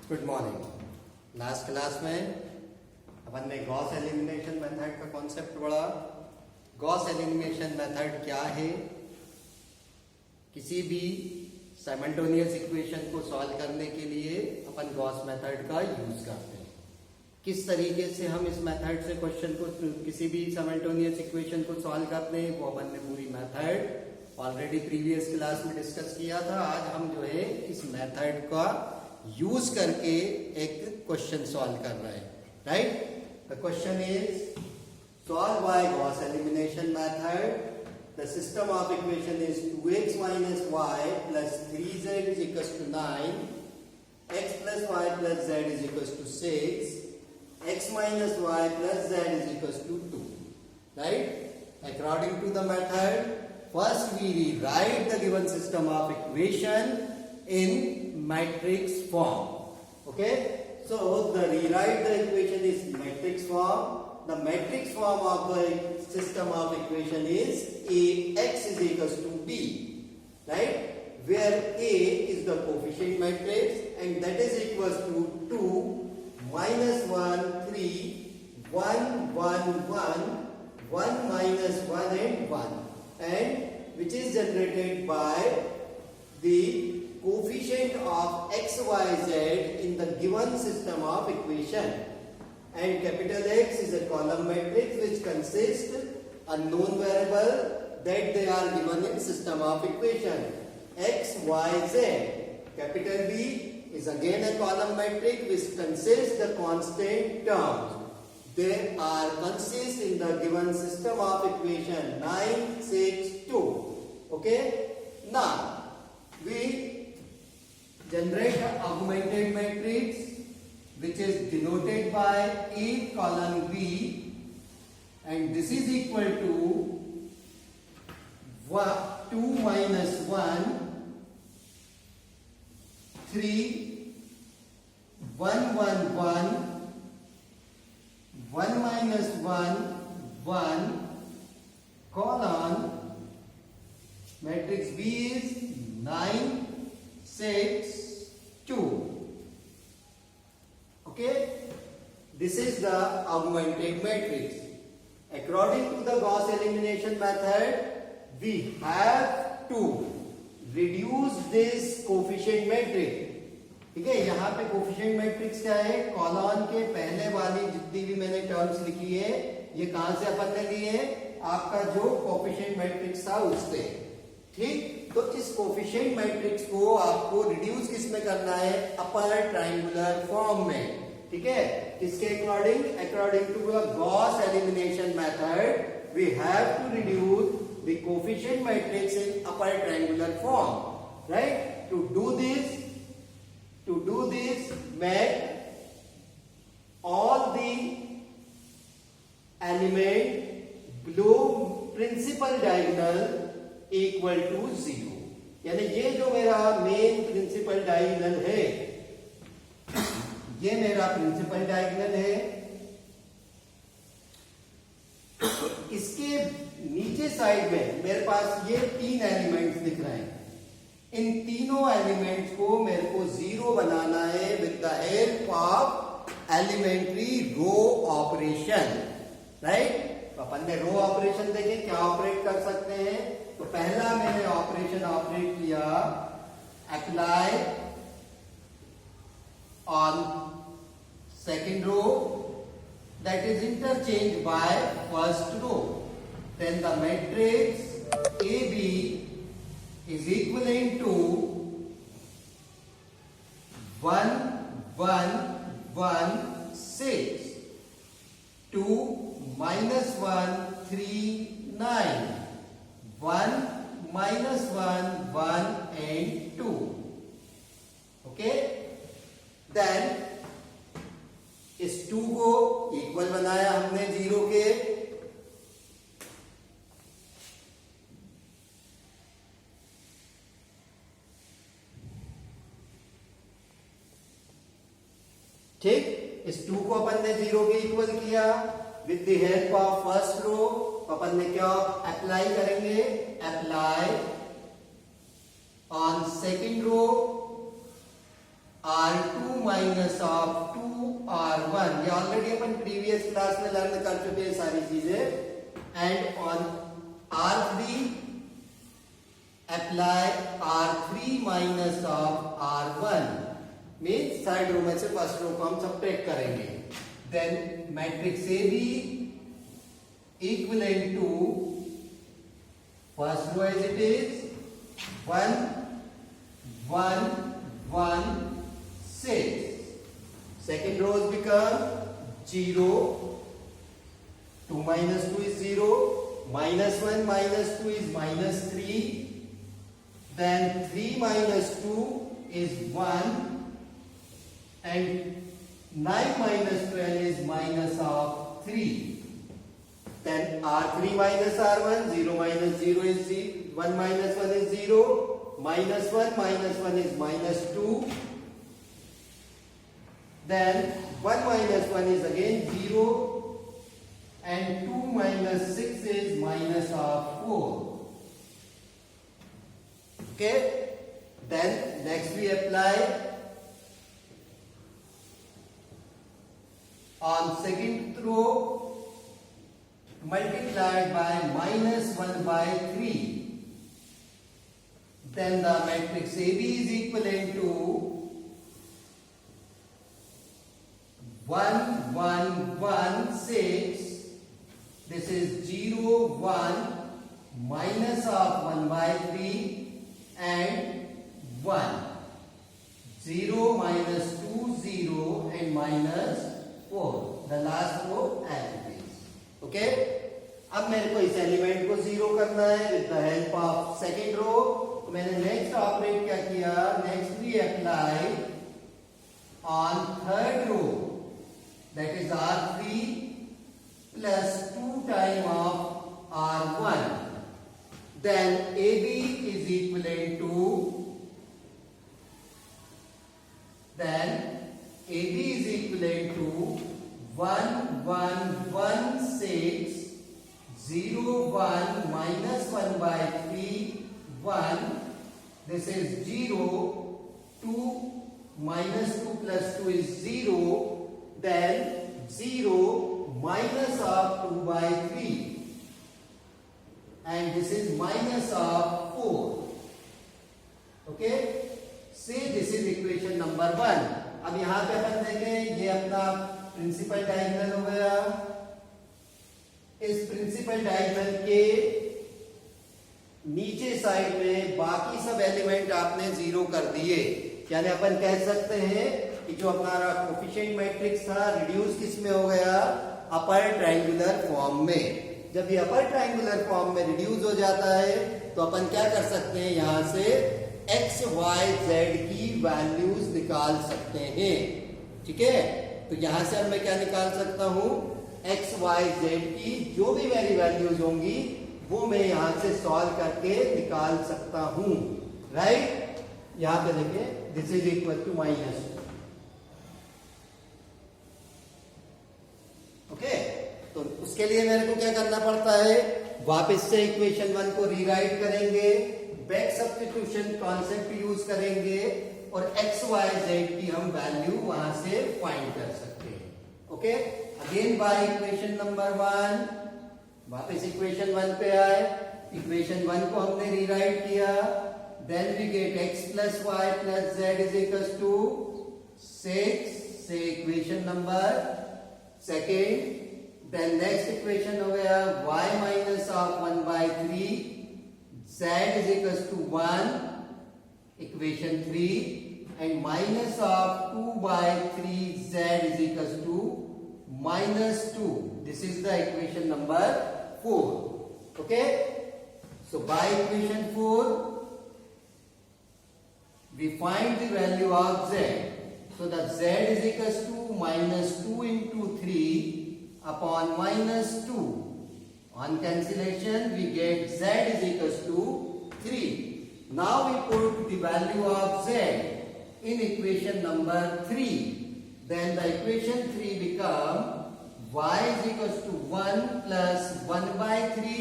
Good morning. Last class में अपन ने Gauss elimination method का कॉन्सेप्ट पढ़ा। गॉस एलिमिनेशन मेथड क्या है? किसी भी साइमल्टेनियस इक्वेशन को सॉल्व करने के लिए अपन गॉस मेथड का यूज करते हैं। किस तरीके से हम इस मेथड से क्वेश्चन को, किसी भी साइमल्टेनियस इक्वेशन को सॉल्व करते हैं, वो अपन ने पूरी मेथड ऑलरेडी प्रीवियस क्लास में डिस्कस किया था। आज हम जो है इस मेथड का यूज करके एक क्वेश्चन सॉल्व कर रहे हैं। Right, the question is solve by Gauss elimination method. The system of equation is 2x minus y plus 3z is equals to 9, x plus y plus z is equals to 6, x minus y plus z is equals to 2. Right? According to the method, first we rewrite the given system of equation in matrix form. Okay? So the rewrite the equation is matrix form. The matrix form of the system of equation is Ax is equals to B. Right? Where A is the coefficient matrix and that is equals to 2, minus 1, 3, 1, 1, 1, 1 minus 1 and 1, and which is generated by the coefficient of x, y, z in the given system of equation. And capital X is a column matrix which consists unknown variable that they are given in system of equation x, y, z. Capital B is again a column matrix which consists the constant terms. They are consist in the given system of equation 9, 6, 2. Okay? Now we generate an augmented matrix which is denoted by A colon B, and this is equal to 2 minus 1, 3, 1, 1, 1, 1 minus 1, 1, colon, matrix B is 9, 6, 2. Okay, this is the augmented matrix. According to the Gauss elimination method, we have to reduce this coefficient matrix. ठीक है, यहाँ पे coefficient matrix क्या है? Column के पहले वाली जितनी भी मैंने टर्म्स लिखी है, ये कहां से अपन ने ली है? आपका जो कोफिशिएंट मैट्रिक्स था उससे। ठीक, तो इस कोफिशिएंट मैट्रिक्स को आपको रिड्यूस किस में करना है? अपर ट्रायंगुलर फॉर्म में। ठीक है, किसके according? According to the Gauss elimination method we have to reduce the coefficient matrix in upper triangular form. Right, to do this make all the element below principal diagonal equal to 0। यानी ये जो मेरा main principal diagonal है, ये मेरा principal diagonal है, इसके नीचे साइड में मेरे पास ये 3 एलिमेंट्स दिख रहे हैं। इन तीनों एलिमेंट्स को मेरे को 0 बनाना है with the help of elementary row operation. Right, तो अपन ने रो ऑपरेशन देखे क्या ऑपरेट कर सकते हैं। तो पहला मैंने ऑपरेशन ऑपरेट किया, apply on second row, that is interchange by first row. Then the matrix A B is equivalent to 1, 1, 1, 6, 2, minus 1, 3, 9, 1, minus 1, 1 and 2. Okay? Then इस 2 को इक्वल बनाया हमने 0 के। ठीक, इस 2 को अपन ने 0 के इक्वल किया with the help of first row. अपन ने क्या अप्लाई करेंगे? Apply on second row R2 minus of 2R1, ये ऑलरेडी अपन प्रीवियस क्लास में लर्न कर चुके हैं सारी चीजें. And on R3 apply R3 minus of R1, means third row में से फर्स्ट रो को हम सब्ट्रैक्ट करेंगे. Then matrix A B equivalent to first row as it is 1 1 1 6. Second rows become 0, 2 minus 2 is 0, minus 1 minus 2 is minus 3, then 3 minus 2 is 1, and 9 minus 12 is minus of 3. Then R3 minus R1, 0 minus 0 is 0, 1 minus 1 is 0, minus 1 minus 1 is minus 2. Then 1 minus 1 is again 0, and 2 minus 6 is minus of 4. Okay? Then next we apply on second row, multiplied by minus 1 by 3. Then the matrix AB is equivalent to 1 1 1 6. This is 0 1 minus of 1 by 3 and 1. 0 minus 2 0 and minus 4. The last row as it is. Okay? अब मेरे को इस element को zero करना है with the help of second row. तो मैंने next operate क्या किया, next we apply on third row, that is R3 plus 2 time of R1. Then AB is equivalent to, then AB is equivalent to 1 1 1 6 0 1 minus 1 by 3 1. This is 0, 2 minus 2 plus 2 is 0. Then 0 minus of 2 by 3, and this is minus of 4. Okay? Say this is equation number 1. अब यहां पे अपन देखें, ये अपना principal diagonal हो गया. इस principal diagonal के नीचे साइड में बाकी सब एलिमेंट आपने जीरो कर दिए. यानी अपन कह सकते हैं कि जो हमारा कोफिशिएंट मैट्रिक्स था रिड्यूस किस में हो गया, अपर ट्रायंगुलर फॉर्म में. जब ये अपर ट्रायंगुलर फॉर्म में रिड्यूस हो जाता है तो अपन क्या कर सकते हैं, यहां से एक्स वाई जेड की वैल्यूज निकाल सकते हैं. ठीक है? तो यहां से अब मैं क्या निकाल सकता हूं, एक्स वाई जेड की जो भी मेरी वैल्यूज होंगी वो मैं यहां से सॉल्व करके निकाल सकता हूं. राइट? यहां पे देखिए, this is equal to minus. Okay? तो उसके लिए मेरे को क्या करना पड़ता है, वापस से इक्वेशन 1 को रीराइट करेंगे, बैक सब्स्टिट्यूशन कॉन्सेप्ट यूज करेंगे और एक्स वाई जेड की हम वैल्यू वहां से फाइंड कर सकते हैं. Okay? Again by equation number 1, वापस इक्वेशन 1 पे आए, इक्वेशन 1 को हमने रीराइट किया. Then we get x plus y plus z is equal to 6 से equation number second. Then next equation हो गया y minus of 1 by 3 z is equal to 1, equation 3, and minus of 2 by 3 z is equal to minus 2. This is the equation number 4. Okay? So by equation 4, we find the value of z. So the z is equal to minus 2 into 3 upon minus 2. On cancellation, we get z is equal to 3. Now we put the value of z in equation number 3. Then the equation 3 become y is equal to 1 plus 1 by 3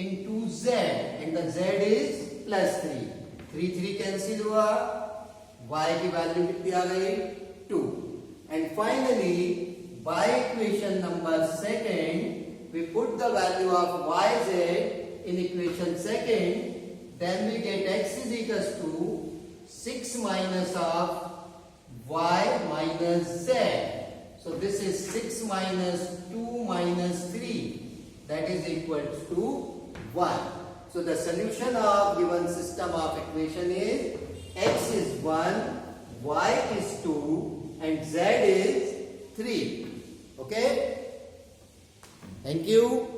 into z, and the z is plus 3. 3 3 cancel हुआ, y की value कितनी आ गई 2 and finally by equation number second we put the value of yz in equation second, then we get x is equals to 6 minus of y minus z. So this is 6 minus 2 minus 3, that is equal to 1. So the solution of given system of equation is x is 1, y is 2 and z is 3. Okay? Thank you.